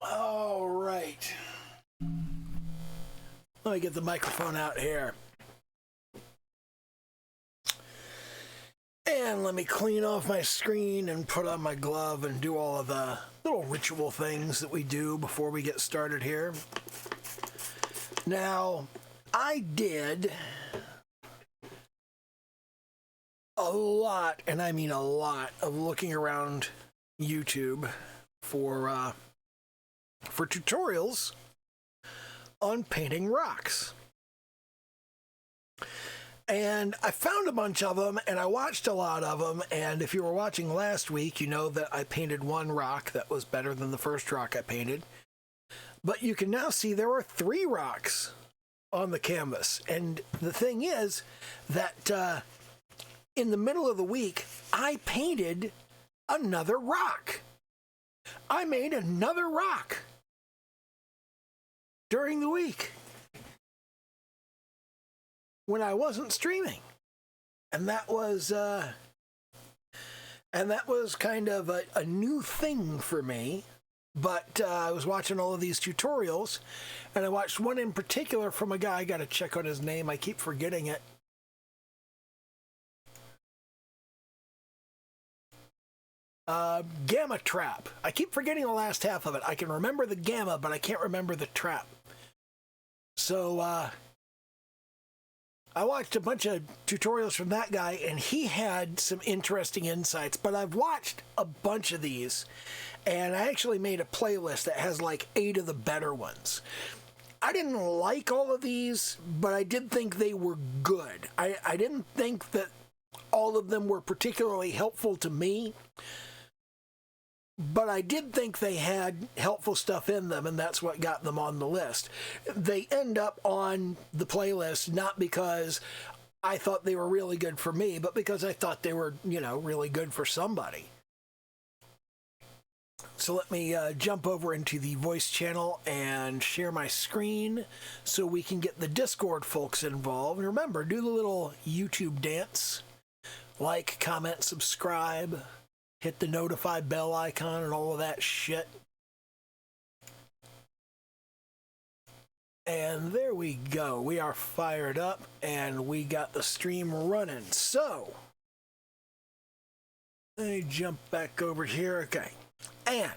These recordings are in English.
All right. Let me get the microphone out here. And let me clean off my screen and put on my glove and do all of the little ritual things that we do before we get started here. Now, I did a lot, and I mean a lot, of looking around YouTube for tutorials on painting rocks. And I found a bunch of them, and I watched a lot of them, and if you were watching last week, you know that I painted one rock that was better than the first rock I painted. But you can now see there were 3 rocks on the canvas. And the thing is that in the middle of the week, I painted another rock. I made another rock during the week when I wasn't streaming. And that was kind of a new thing for me. But I was watching all of these tutorials, and I watched one in particular from a guy. I got to check on his name. I keep forgetting it. Gamma Trap. I keep forgetting the last half of it. I can remember the gamma, but I can't remember the trap. So I watched a bunch of tutorials from that guy, and he had some interesting insights. But I've watched a bunch of these, and I actually made a playlist that has like 8 of the better ones. I didn't like all of these, but I did think they were good. I didn't think that all of them were particularly helpful to me, but I did think they had helpful stuff in them, and that's what got them on the list. They end up on the playlist not because I thought they were really good for me, but because I thought they were, really good for somebody. So let me jump over into the voice channel and share my screen so we can get the Discord folks involved. And remember, do the little YouTube dance. Like, comment, subscribe, hit the notify bell icon and all of that shit. And there we go. We are fired up and we got the stream running. So, let me jump back over here. Okay. And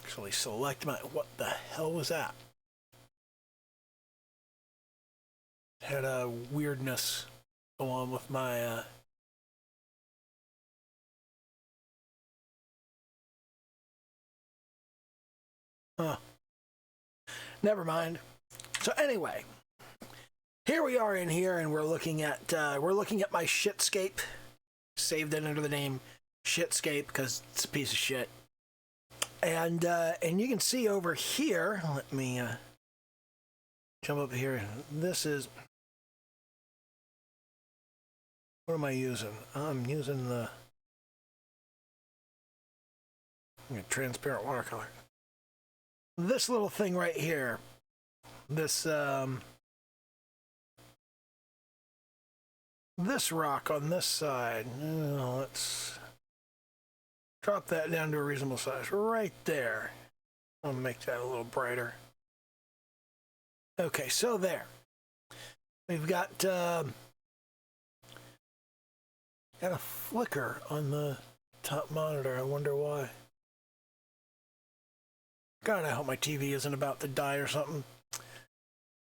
actually select my, what the hell was that? Had a weirdness go on with my never mind. So anyway, here we are in here, and we're looking at my shitscape. Saved it under the name Shitscape because it's a piece of shit. And you can see over here. Let me jump up here. This is, what am I using? I'm using the transparent watercolor. This little thing right here. This this rock on this side. Let's drop that down to a reasonable size. Right there. I'll make that a little brighter. Okay, so there. We've got a flicker on the top monitor. I wonder why. God, I hope my TV isn't about to die or something.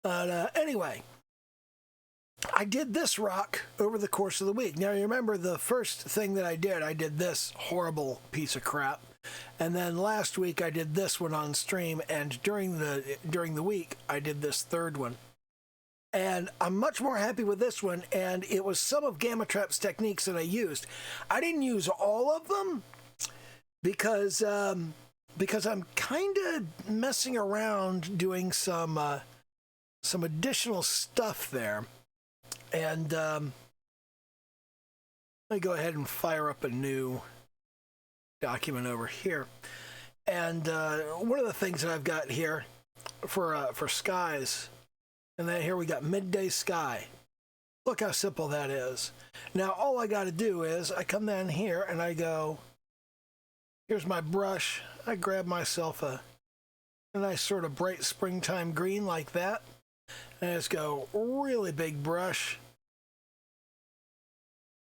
But anyway, I did this rock over the course of the week. Now, you remember the first thing that I did this horrible piece of crap. And then last week I did this one on stream, and during the week I did this third one. And I'm much more happy with this one, and it was some of Gamma Trap's techniques that I used. I didn't use all of them because I'm kind of messing around doing some additional stuff there. And let me go ahead and fire up a new document over here. And one of the things that I've got here for skies, and then here we got midday sky. Look how simple that is. Now all I got to do is I come down here and I go, here's my brush. I grab myself a nice sort of bright springtime green like that. And I just go really big brush.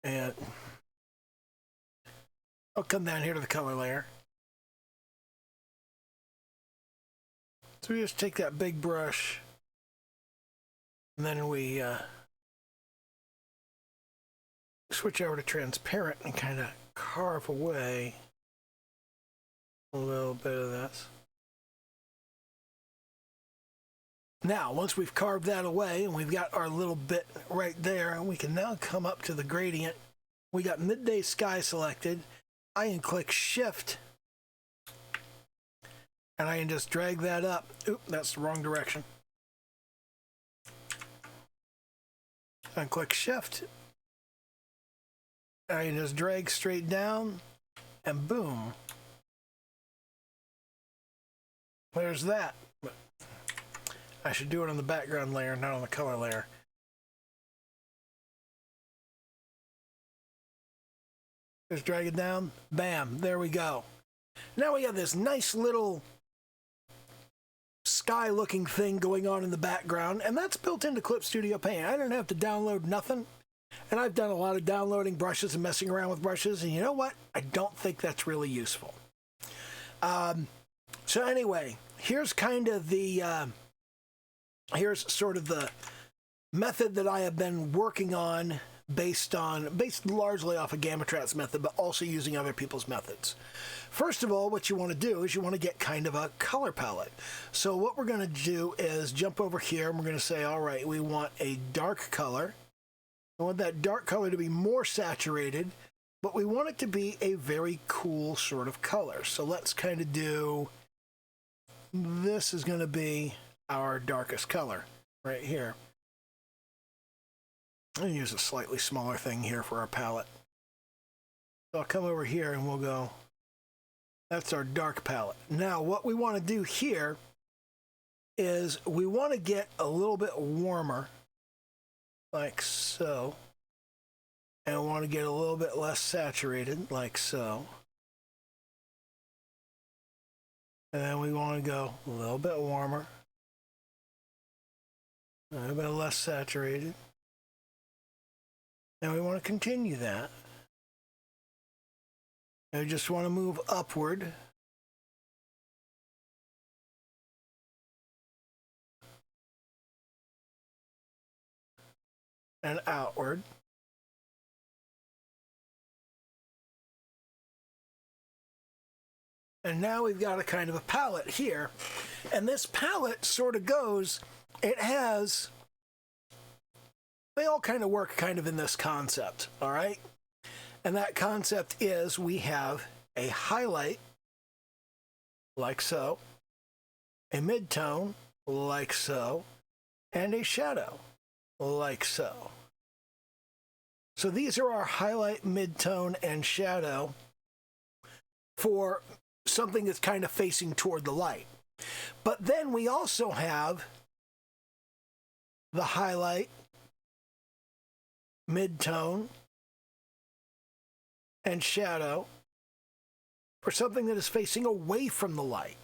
And I'll come down here to the color layer. So we just take that big brush and then we switch over to transparent and kind of carve away a little bit of this. Now, once we've carved that away and we've got our little bit right there, we can now come up to the gradient. We got midday sky selected. I can click shift and I can just drag that up. Oop, that's the wrong direction. I can click shift. I can just drag straight down and boom. There's that. I should do it on the background layer, not on the color layer. Just drag it down. Bam, there we go. Now we have this nice little sky looking thing going on in the background, and that's built into Clip Studio Paint. I don't have to download nothing. And I've done a lot of downloading brushes and messing around with brushes, and you know what? I don't think that's really useful. So anyway, here's kind of the here's sort of the method that I have been working on based largely off of Gamatrat's method, but also using other people's methods. First of all, what you want to do is you want to get kind of a color palette. So what we're going to do is jump over here and we're going to say, all right, we want a dark color. I want that dark color to be more saturated, but we want it to be a very cool sort of color. So let's kind of do, this is going to be our darkest color right here. I'll use a slightly smaller thing here for our palette. So I'll come over here and we'll go, that's our dark palette. Now what we want to do here is we want to get a little bit warmer, like so. And we want to get a little bit less saturated, like so. And then we want to go a little bit warmer, a little bit less saturated. And we want to continue that. And we just want to move upward. And outward. And now we've got a kind of a palette here. And this palette sort of goes, it has, they all kind of work kind of in this concept, all right? And that concept is we have a highlight, like so, a midtone, like so, and a shadow, like so. So these are our highlight, midtone, and shadow for something that's kind of facing toward the light. But then we also have the highlight, midtone, and shadow for something that is facing away from the light.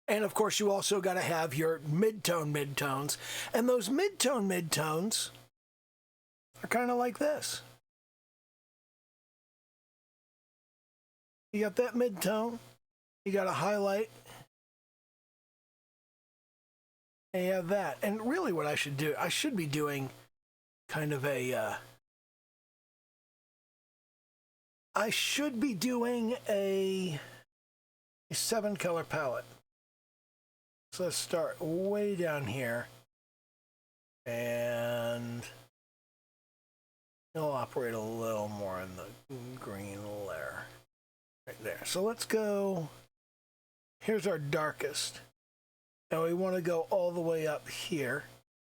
And of course, you also got to have your midtones. And those midtones are kind of like this. You got that midtone, you got a highlight, and you have that. And really what I should do, I should be doing kind of a, I should be doing a 7-color palette. So let's start way down here. And it'll operate a little more in the green layer. Right there. So let's go, here's our darkest. And we want to go all the way up here.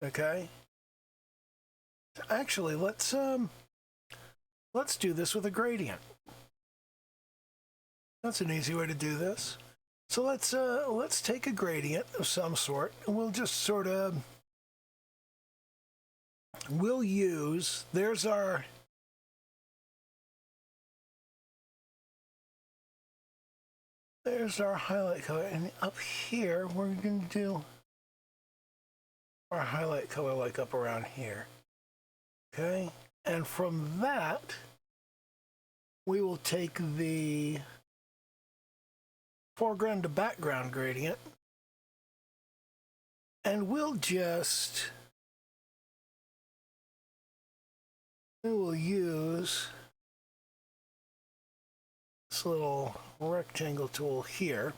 Okay? Actually, let's do this with a gradient. That's an easy way to do this. So let's take a gradient of some sort, and we'll just sort of we'll use, there's our highlight color, and up here we're going to do our highlight color like up around here. Okay, and from that we will take the foreground to background gradient, and we will use this little rectangle tool here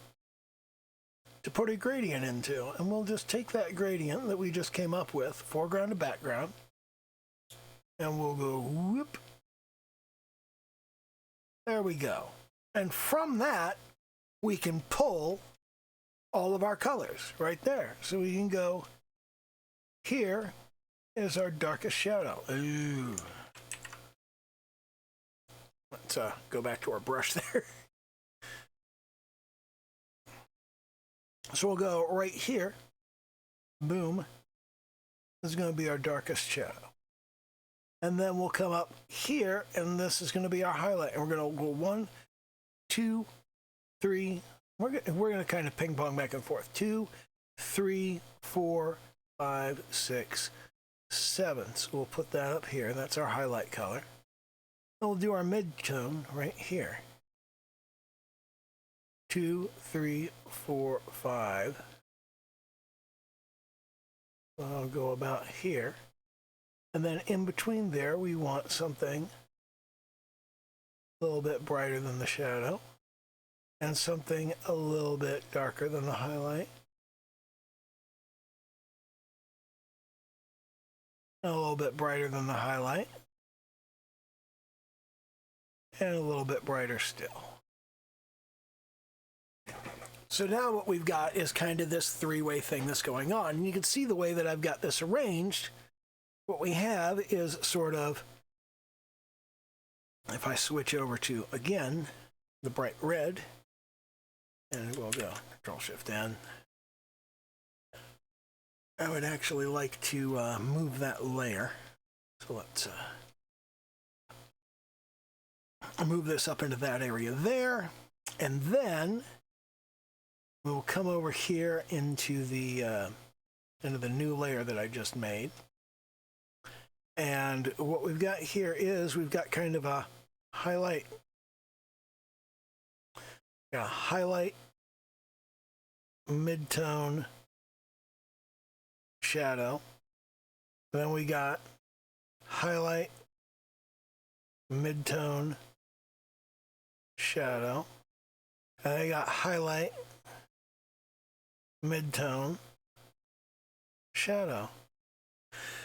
to put a gradient into, and we'll just take that gradient that we just came up with, foreground to background, and we'll go whoop. There we go. And from that, we can pull all of our colors right there. So we can go, here is our darkest shadow. Ooh. Let's go back to our brush there. So we'll go right here. Boom. This is going to be our darkest shadow. And then we'll come up here, and this is going to be our highlight. And we're going to go 1, 2, 3. We're going to kind of ping pong back and forth. 2, 3, 4, 5, 6, 7. So we'll put that up here. That's our highlight color. And we'll do our mid-tone right here. 2, 3, 4, 5. So I'll go about here. And then in between there, we want something a little bit brighter than the shadow, and something a little bit darker than the highlight, and a little bit brighter than the highlight, and a little bit brighter still. So now what we've got is kind of this three-way thing that's going on. And you can see the way that I've got this arranged. What we have is sort of, if I switch over to, again, the bright red, and we'll go Control-Shift-N. I would actually like to move that layer. So let's move this up into that area there. And then we'll come over here into the new layer that I just made. And what we've got here is we've got kind of a highlight. Highlight, mid-tone, shadow. Then we got highlight, mid-tone, shadow. And I got highlight, mid-tone, shadow.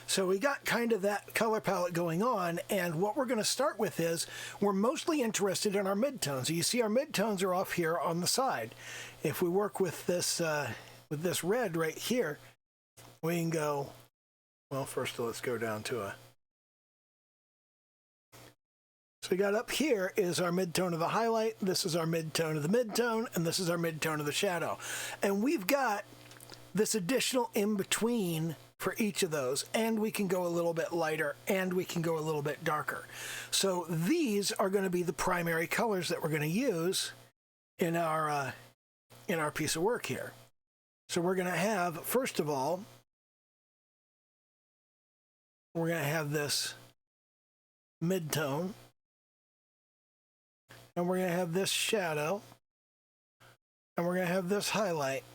So we got kind of that color palette going on, and what we're going to start with is we're mostly interested in our midtones. So you see our midtones are off here on the side. If we work with this red right here, we can go, well, first let's go down to a, so we got up here is our midtone of the highlight, this is our midtone of the midtone, and this is our midtone of the shadow. And we've got this additional in-between for each of those, and we can go a little bit lighter, and we can go a little bit darker. So these are going to be the primary colors that we're going to use in our piece of work here. So we're going to have, first of all, we're going to have this mid-tone, and we're going to have this shadow, and we're going to have this highlight.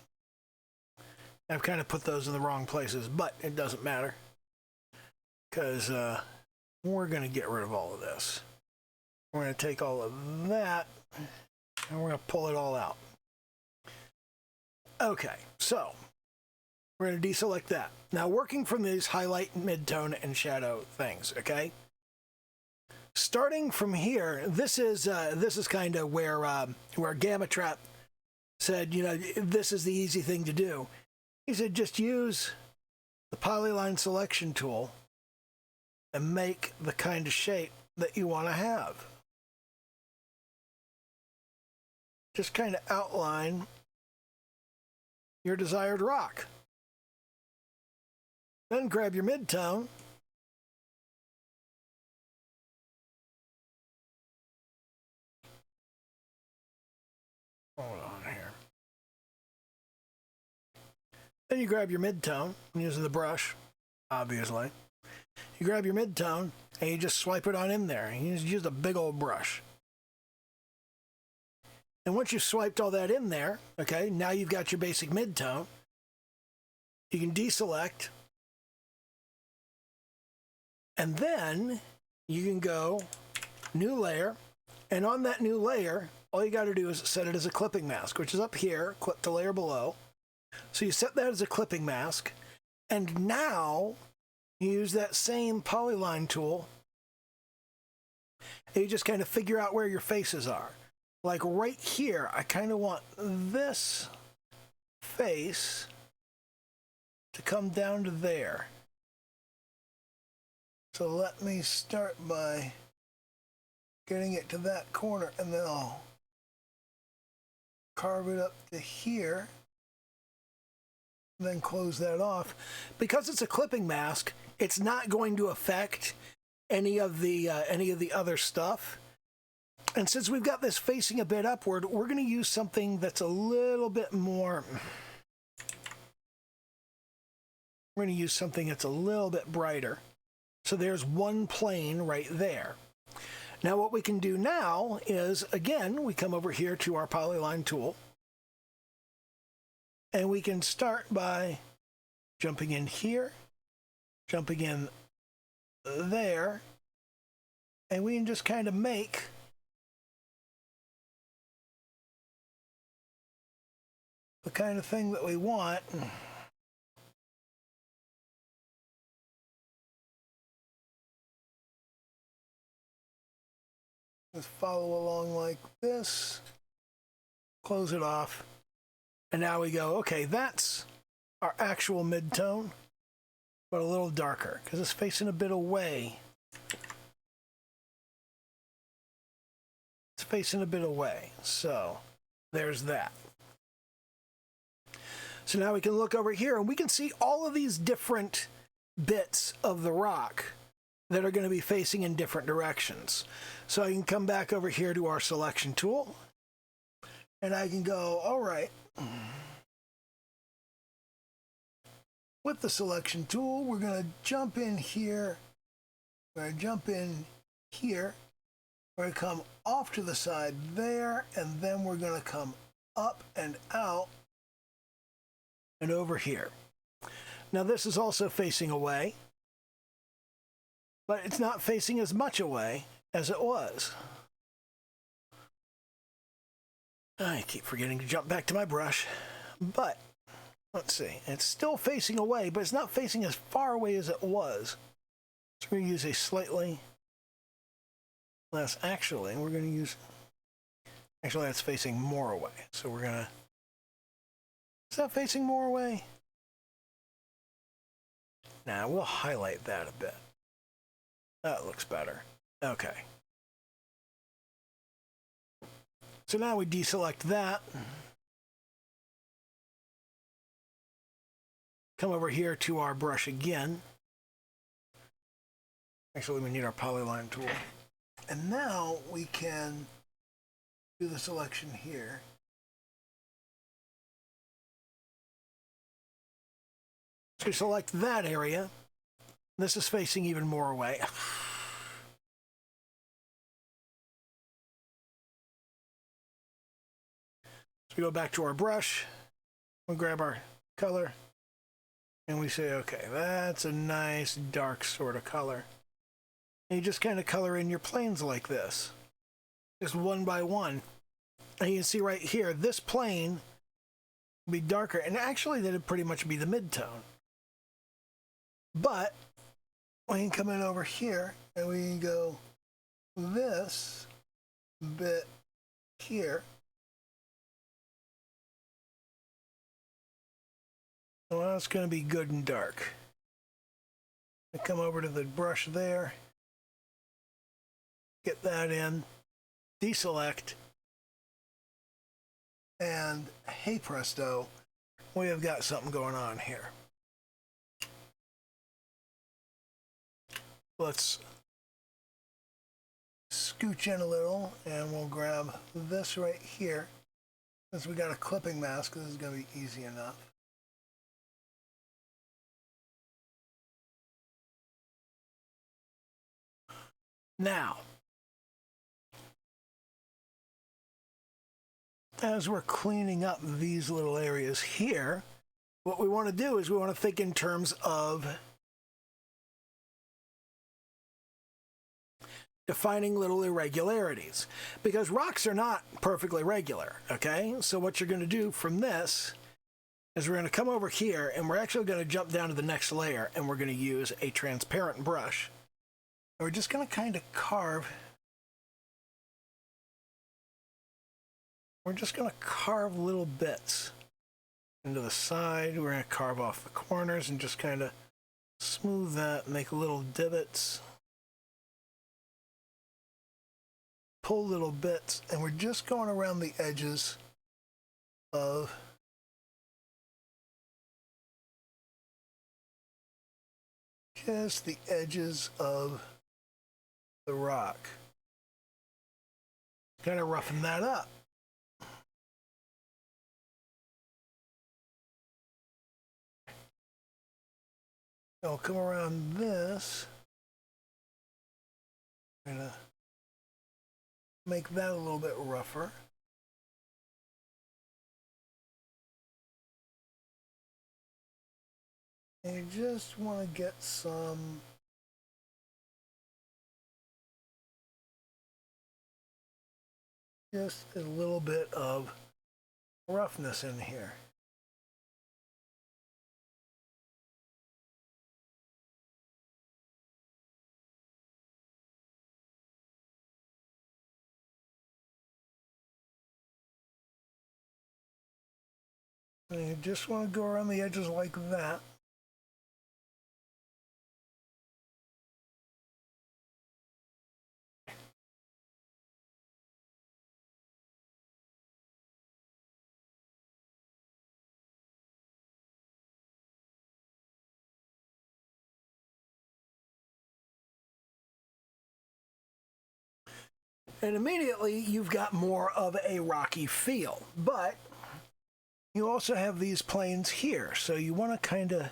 I've kind of put those in the wrong places, but it doesn't matter because we're going to get rid of all of this. We're going to take all of that and we're going to pull it all out. Okay, so we're going to deselect that. Now, working from these highlight, mid-tone, and shadow things, okay? Starting from here, this is kind of where Gamma Trap said, you know, this is the easy thing to do. He said, just use the polyline selection tool and make the kind of shape that you want to have. Just kind of outline your desired rock. Then grab your midtone Then you grab your mid-tone, using the brush, obviously. You grab your mid-tone, and you just swipe it on in there. You just use a big old brush. And once you've swiped all that in there, okay, now you've got your basic mid-tone. You can deselect. And then you can go new layer. And on that new layer, all you got to do is set it as a clipping mask, which is up here, clip the layer below. So you set that as a clipping mask. And now you use that same polyline tool. And you just kind of figure out where your faces are. Like right here, I kind of want this face to come down to there. So let me start by getting it to that corner, and then I'll carve it up to here, and then close that off. Because it's a clipping mask, it's not going to affect any of the other stuff. And since we've got this facing a bit upward, we're going to use something that's a little bit more... We're going to use something that's a little bit brighter. So there's one plane right there. Now what we can do now is, again, we come over here to our polyline tool. And we can start by jumping in here, jumping in there, and we can just kind of make the kind of thing that we want. Just follow along like this, close it off, and now we go, okay, that's our actual mid-tone, but a little darker, because it's facing a bit away. It's facing a bit away, so there's that. So now we can look over here, and we can see all of these different bits of the rock that are going to be facing in different directions. So I can come back over here to our selection tool, and I can go, all right, with the selection tool, we're going to jump in here, we're going to jump in here, we're going to come off to the side there, and then we're going to come up and out and over here. Now this is also facing away, but it's not facing as much away as it was. I keep forgetting to jump back to my brush, but let's see. It's still facing away, but it's not facing as far away as it was. So we're going to use a slightly less, actually, we're going to use, actually that's facing more away. So we're going to, is that facing more away? Now we'll highlight that a bit. That looks better. Okay. So now we deselect that. Come over here to our brush again. Actually, we need our polyline tool. And now we can do the selection here. So we select that area. This is facing even more away. So we go back to our brush, we grab our color, and we say, okay, that's a nice dark sort of color. And you just kind of color in your planes like this, just one by one. And you can see right here, this plane will be darker, and actually that'd pretty much be the mid-tone. But we can come in over here and we can go this bit here. Well, that's going to be good and dark. I come over to the brush there, get that in, deselect, and hey presto, we have got something going on here. Let's scooch in a little, and we'll grab this right here. Since we got a clipping mask, this is going to be easy enough. Now, as we're cleaning up these little areas here, what we want to do is we want to think in terms of defining little irregularities, because rocks are not perfectly regular, okay? So what you're going to do from this is we're going to come over here, and we're actually going to jump down to the next layer, and we're going to use a transparent brush. And we're just going to kind of carve. We're just going to carve little bits into the side. We're going to carve off the corners and just kind of smooth that, make little divots. Pull little bits, and we're just going around the edges of just the edges of the rock. Kind of roughen that up. I'll come around this. I'm gonna make that a little bit rougher. And you just want to get just a little bit of roughness in here. And you just want to go around the edges like that. And immediately you've got more of a rocky feel, but you also have these planes here, so you want to kind of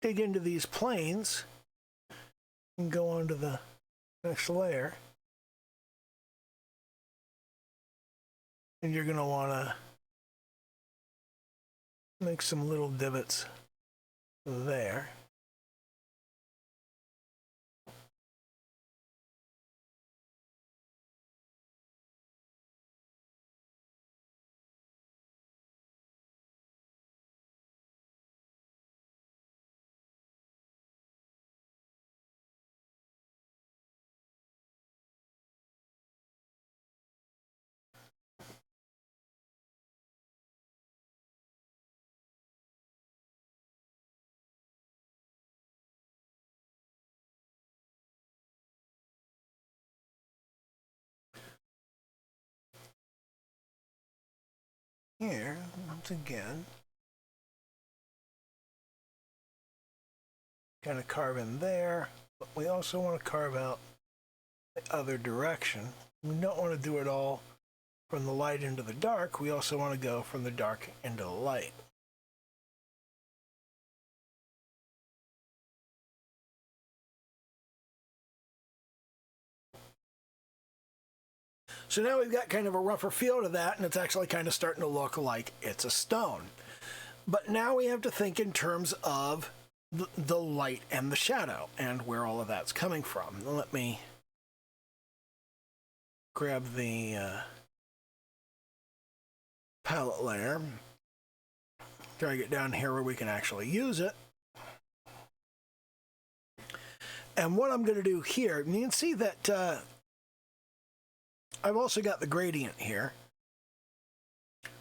dig into these planes and go on to the next layer. And you're going to want to make some little divots there. Here, once again, kind of carve in there, but we also want to carve out the other direction. We don't want to do it all from the light into the dark. We also want to go from the dark into the light. So now we've got kind of a rougher feel to that, and it's actually kind of starting to look like it's a stone. But now we have to think in terms of the light and the shadow and where all of that's coming from. Let me grab the palette layer, drag it down here where we can actually use it. And what I'm going to do here, and you can see that I've also got the gradient here. I'm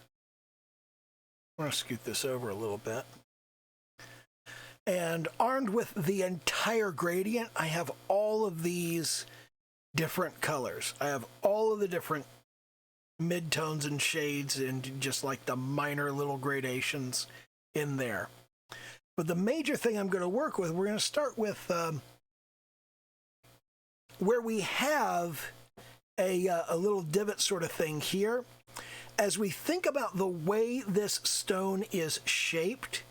going to scoot this over a little bit. And armed with the entire gradient, I have all of these different colors. I have all of the different midtones and shades and just like the minor little gradations in there. But the major thing I'm going to work with, we're going to start with where we have a little divot sort of thing here. As we think about the way this stone is shaped,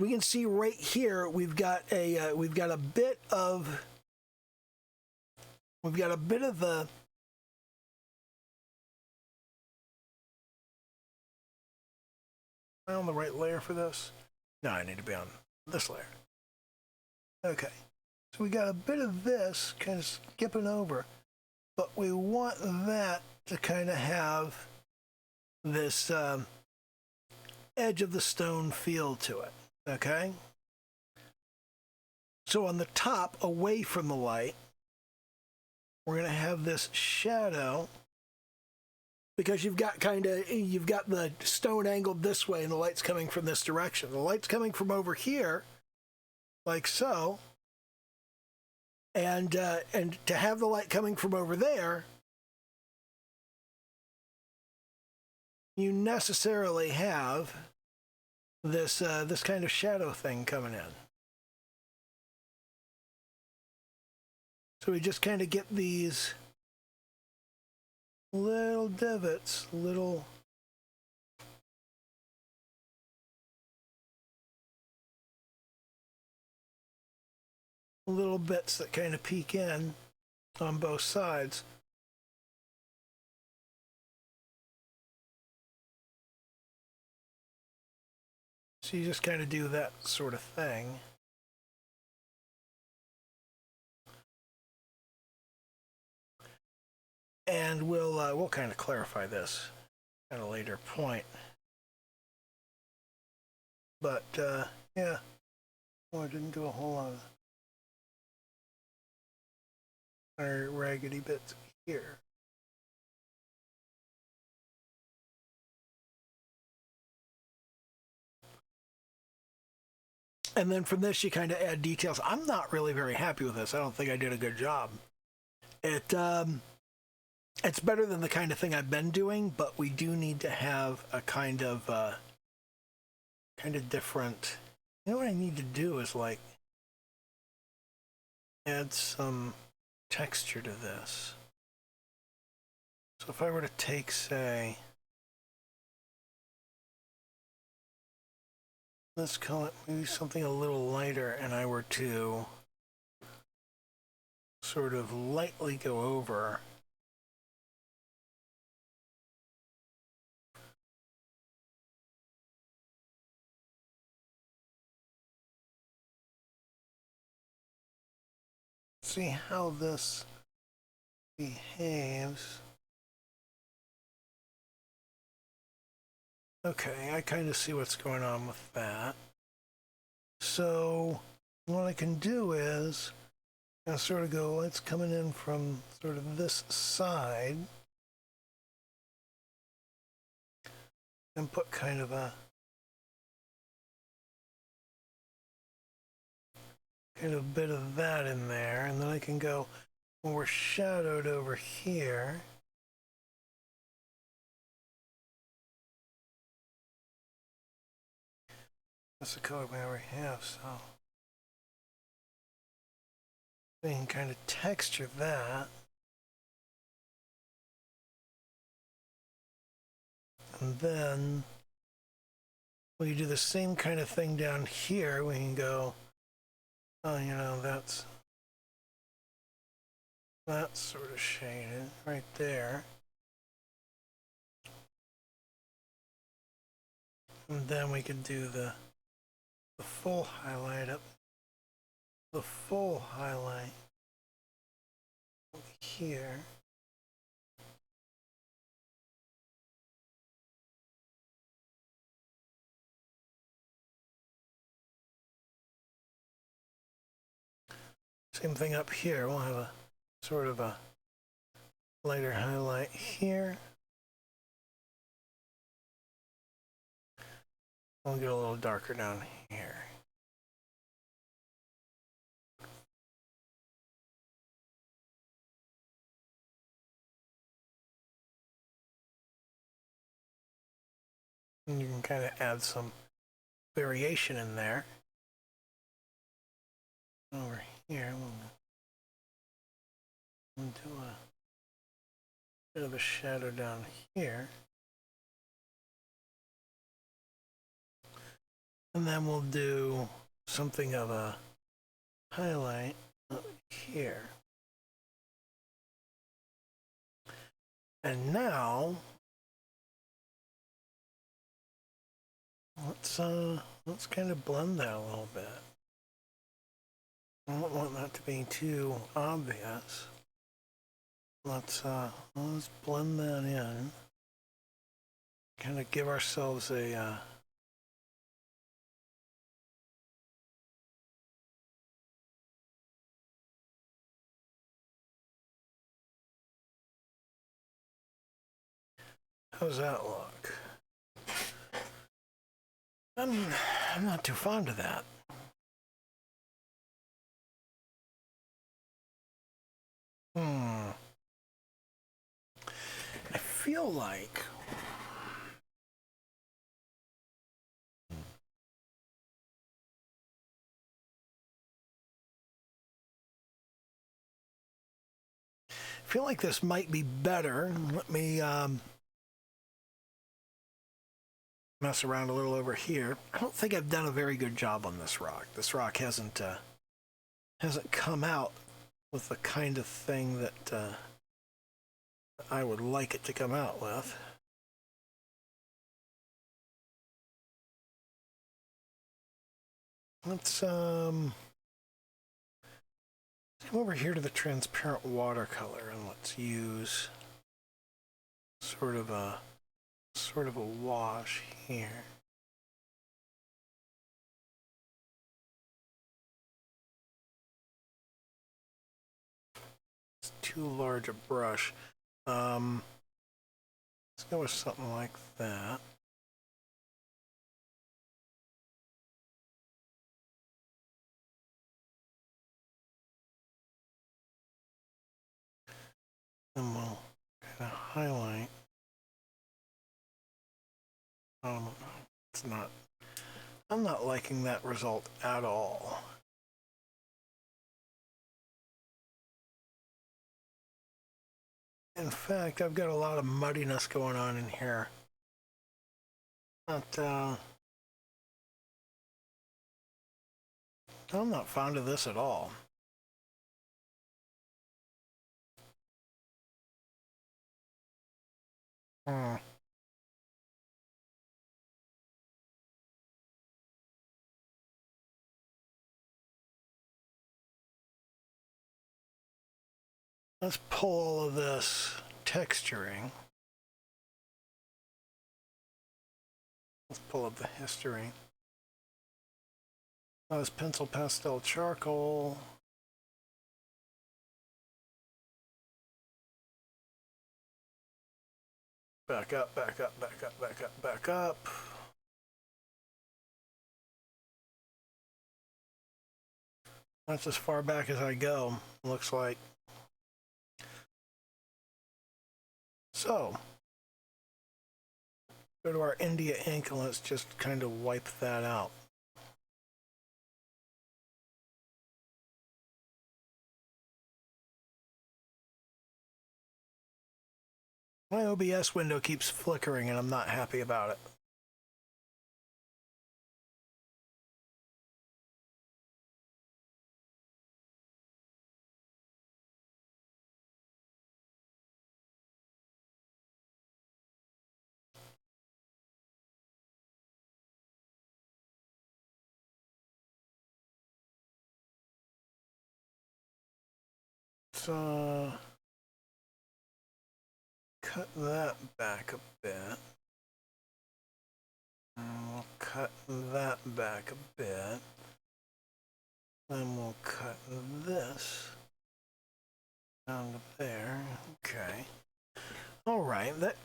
we can see right here we've got a bit of the. Am I on the right layer for this? No, I need to be on this layer. Okay, so we got a bit of this kind of skipping over, but we want that to kind of have this edge of the stone feel to it. Okay, so on the top, away from the light, we're going to have this shadow, because you've got the stone angled this way and the light's coming from this direction. The light's coming from over here, like so. And to have the light coming from over there, you necessarily have this this kind of shadow thing coming in. So we just kind of get these little divots, little bits that kind of peek in on both sides. So you just kind of do that sort of thing. And we'll kind of clarify this at a later point. But yeah, I didn't do a whole lot of raggedy bits here. And then from this, you kind of add details. I'm not really very happy with this. I don't think I did a good job. It's better than the kind of thing I've been doing, but we do need to have a kind of different. You know what I need to do is like add some texture to this. So if I were to take, say, let's call it maybe something a little lighter, and I were to sort of lightly go over see how this behaves. Okay, I kind of see what's going on with that. So what I can do is I sort of go, it's coming in from sort of this side, and put kind of a bit of that in there, and then I can go, when we're shadowed over here, that's the color we already have, so we can kind of texture that. And then we do the same kind of thing down here. We can go, oh, you know, that's sort of shaded right there. And then we could do the full highlight up, the full highlight here. Same thing up here. We'll have a sort of a lighter highlight here. We'll get a little darker down here. And you can kind of add some variation in there. Over here, we'll do a bit of a shadow down here. And then we'll do something of a highlight up here. And now let's kind of blend that a little bit. I don't want that to be too obvious. Let's blend that in. Kind of give ourselves a how's that look? I'm not too fond of that. I feel like this might be better. Let me mess around a little over here. I don't think I've done a very good job on this rock. This rock hasn't come out with the kind of thing that I would like it to come out with. Let's come over here to the transparent watercolor and let's use sort of a wash here. It's too large a brush. Let's go with something like that. And we'll kind of highlight. It's not. I'm not liking that result at all. In fact, I've got a lot of muddiness going on in here. I'm not fond of this at all. Let's pull all of this texturing. Let's pull up the history. This pencil pastel charcoal. Back up, back up, back up, back up, back up. That's as far back as I go, looks like. So, go to our India ink and let's just kind of wipe that out. My OBS window keeps flickering and I'm not happy about it. So, cut that back a bit. And we'll cut that back a bit. Then we'll cut this down to there. Okay. All right. That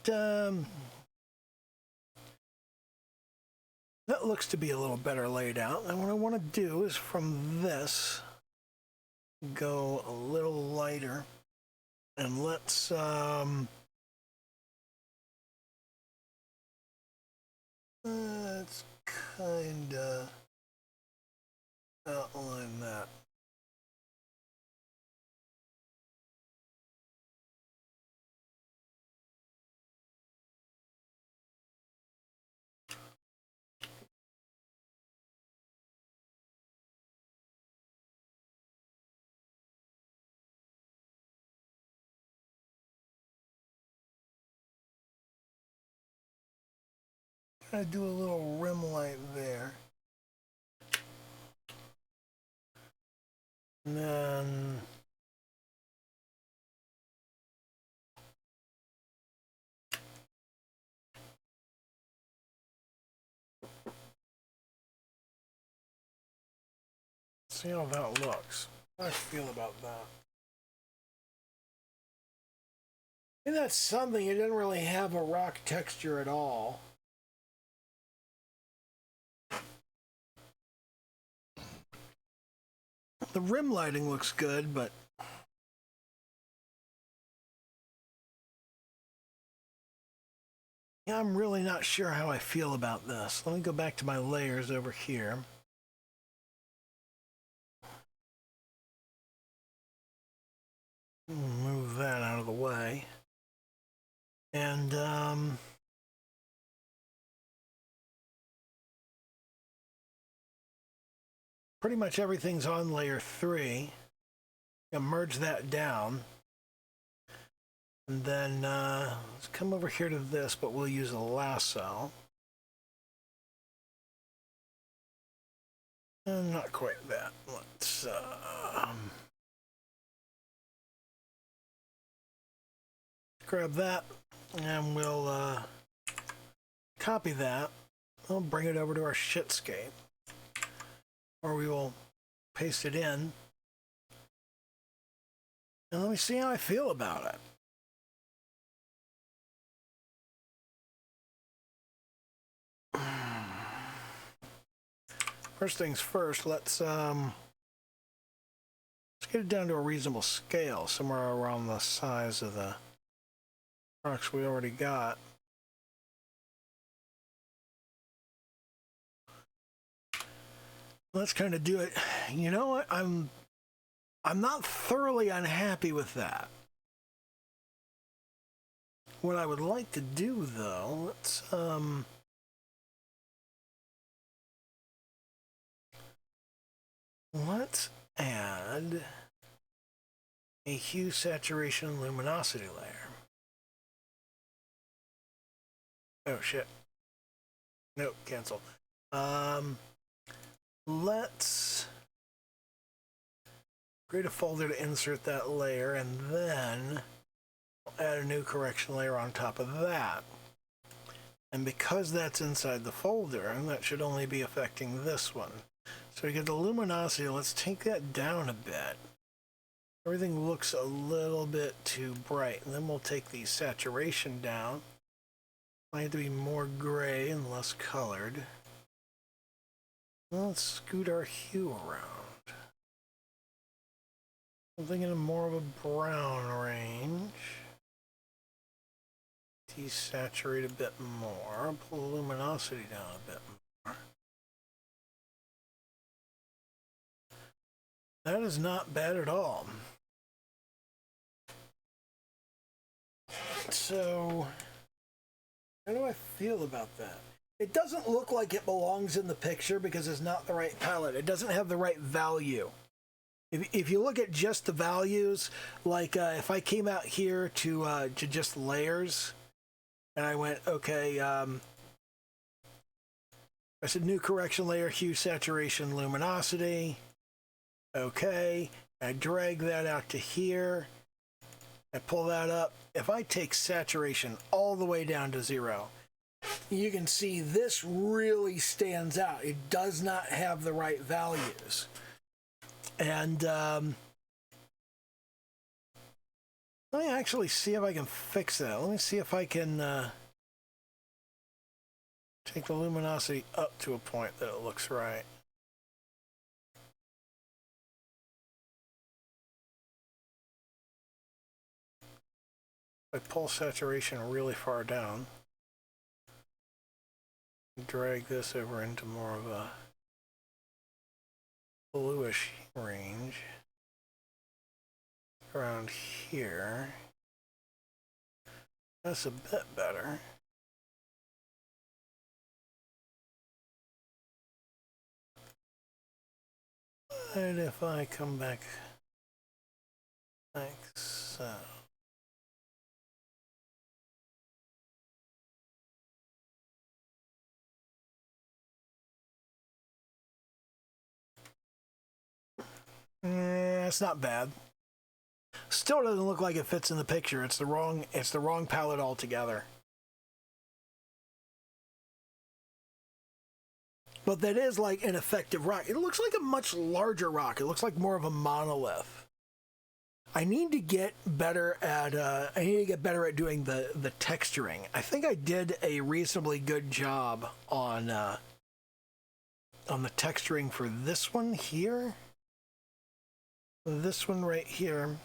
looks to be a little better laid out. And what I want to do is from this go a little lighter, and let's kind of outline that. I'm gonna do a little rim light there. And then see how that looks. How do I feel about that? And that's something. It didn't really have a rock texture at all. The rim lighting looks good, but yeah, I'm really not sure how I feel about this. Let me go back to my layers over here. Move that out of the way. And pretty much everything's on layer 3. I'll merge that down. And then let's come over here to this, but we'll use a lasso. And not quite that. Let's grab that, and we'll copy that. We'll bring it over to our shitscape, or we will paste it in. And let me see how I feel about it. First things first, let's get it down to a reasonable scale, somewhere around the size of the rocks we already got. Let's kind of do it. You know what? I'm not thoroughly unhappy with that. What I would like to do, though, let's add a hue, saturation, luminosity layer. Oh shit. Nope, cancel. Let's create a folder to insert that layer, and then add a new correction layer on top of that. And because that's inside the folder, that should only be affecting this one. So we get the luminosity. Let's take that down a bit. Everything looks a little bit too bright. And then we'll take the saturation down. Might have to be more gray and less colored. Let's scoot our hue around. I'm thinking of more of a brown range. Desaturate a bit more. Pull the luminosity down a bit more. That is not bad at all. So, how do I feel about that? It doesn't look like it belongs in the picture because it's not the right palette. It doesn't have the right value. If you look at just the values, like if I came out here to just layers, and I went, okay, I said new correction layer, hue, saturation, luminosity. Okay, I drag that out to here. I pull that up. If I take saturation all the way down to 0, you can see this really stands out. It does not have the right values. And let me actually see if I can fix that. Let me see if I can take the luminosity up to a point that it looks right. I pull saturation really far down, drag this over into more of a bluish range around here. That's a bit better. And if I come back like so. It's not bad. Still doesn't look like it fits in the picture. It's the wrong palette altogether. But that is like an effective rock. It looks like a much larger rock. It looks like more of a monolith. I need to get better at doing the texturing. I think I did a reasonably good job on the texturing for this one here. This one right here.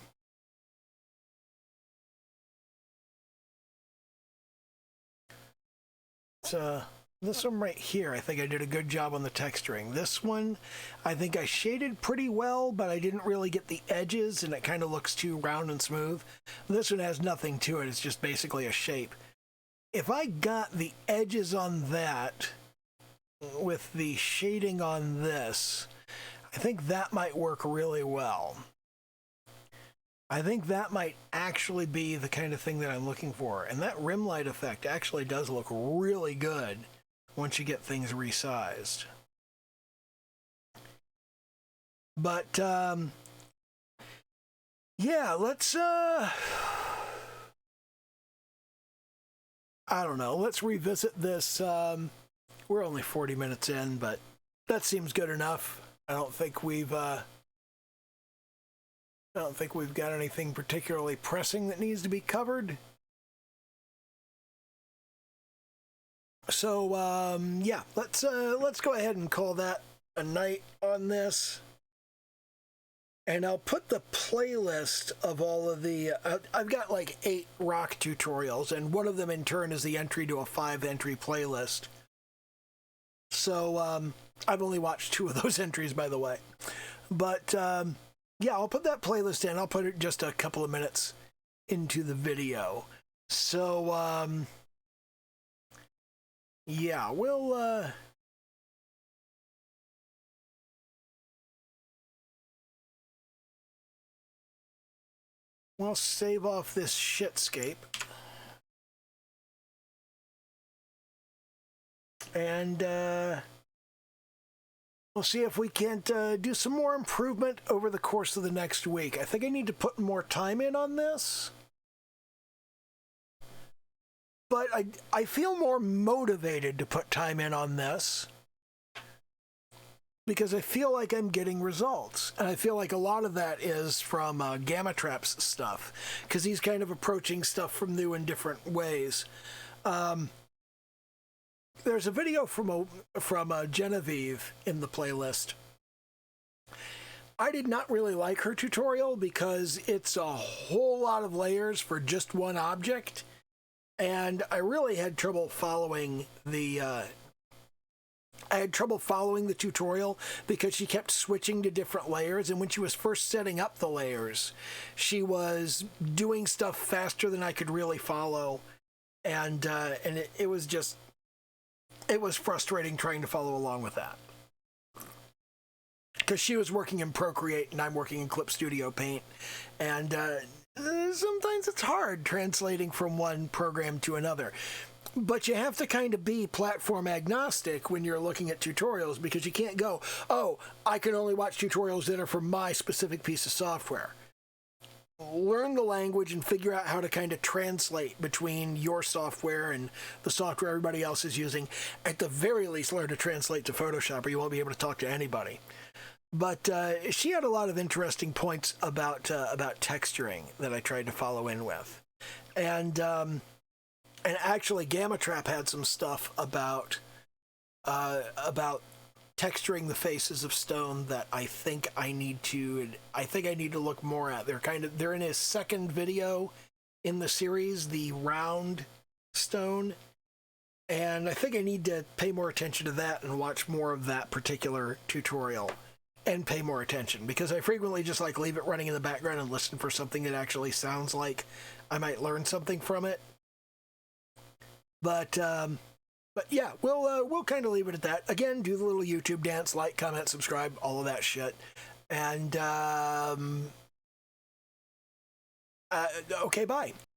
This one right here, I think I did a good job on the texturing. This one, I think I shaded pretty well, but I didn't really get the edges, and it kind of looks too round and smooth. This one has nothing to it. It's just basically a shape. If I got the edges on that with the shading on this, I think that might work really well. I think that might actually be the kind of thing that I'm looking for. And that rim light effect actually does look really good once you get things resized. But, yeah, let's, I don't know, let's revisit this. We're only 40 minutes in, but that seems good enough. I don't think we've got anything particularly pressing that needs to be covered. So, yeah, let's go ahead and call that a night on this. And I'll put the playlist of all of the... I've got like 8 rock tutorials, and one of them in turn is the entry to a 5-entry playlist. So, I've only watched 2 of those entries, by the way. But, yeah, I'll put that playlist in. I'll put it just a couple of minutes into the video. So, yeah, we'll save off this shitscape. And, we'll see if we can't do some more improvement over the course of the next week. I think I need to put more time in on this. But I feel more motivated to put time in on this because I feel like I'm getting results. And I feel like a lot of that is from Gamma Trap's stuff, because he's kind of approaching stuff from new and different ways. There's a video from Genevieve in the playlist. I did not really like her tutorial because it's a whole lot of layers for just one object, and I really had trouble following the tutorial because she kept switching to different layers, and when she was first setting up the layers, she was doing stuff faster than I could really follow, and it was just... It was frustrating trying to follow along with that. Because she was working in Procreate and I'm working in Clip Studio Paint. And sometimes it's hard translating from one program to another. But you have to kind of be platform agnostic when you're looking at tutorials, because you can't go, oh, I can only watch tutorials that are for my specific piece of software. Learn the language and figure out how to kind of translate between your software and the software everybody else is using. At the very least, learn to translate to Photoshop, or you won't be able to talk to anybody. But she had a lot of interesting points about texturing that I tried to follow in with, and actually, Gamma Trap had some stuff about texturing the faces of stone that I think I need to look more at. They're in his second video in the series, the round stone, and I think I need to pay more attention to that and watch more of that particular tutorial and pay more attention, because I frequently just like leave it running in the background and listen for something that actually sounds like I might learn something from it. But yeah, we'll kind of leave it at that. Again, do the little YouTube dance, like, comment, subscribe, all of that shit. And, okay, bye.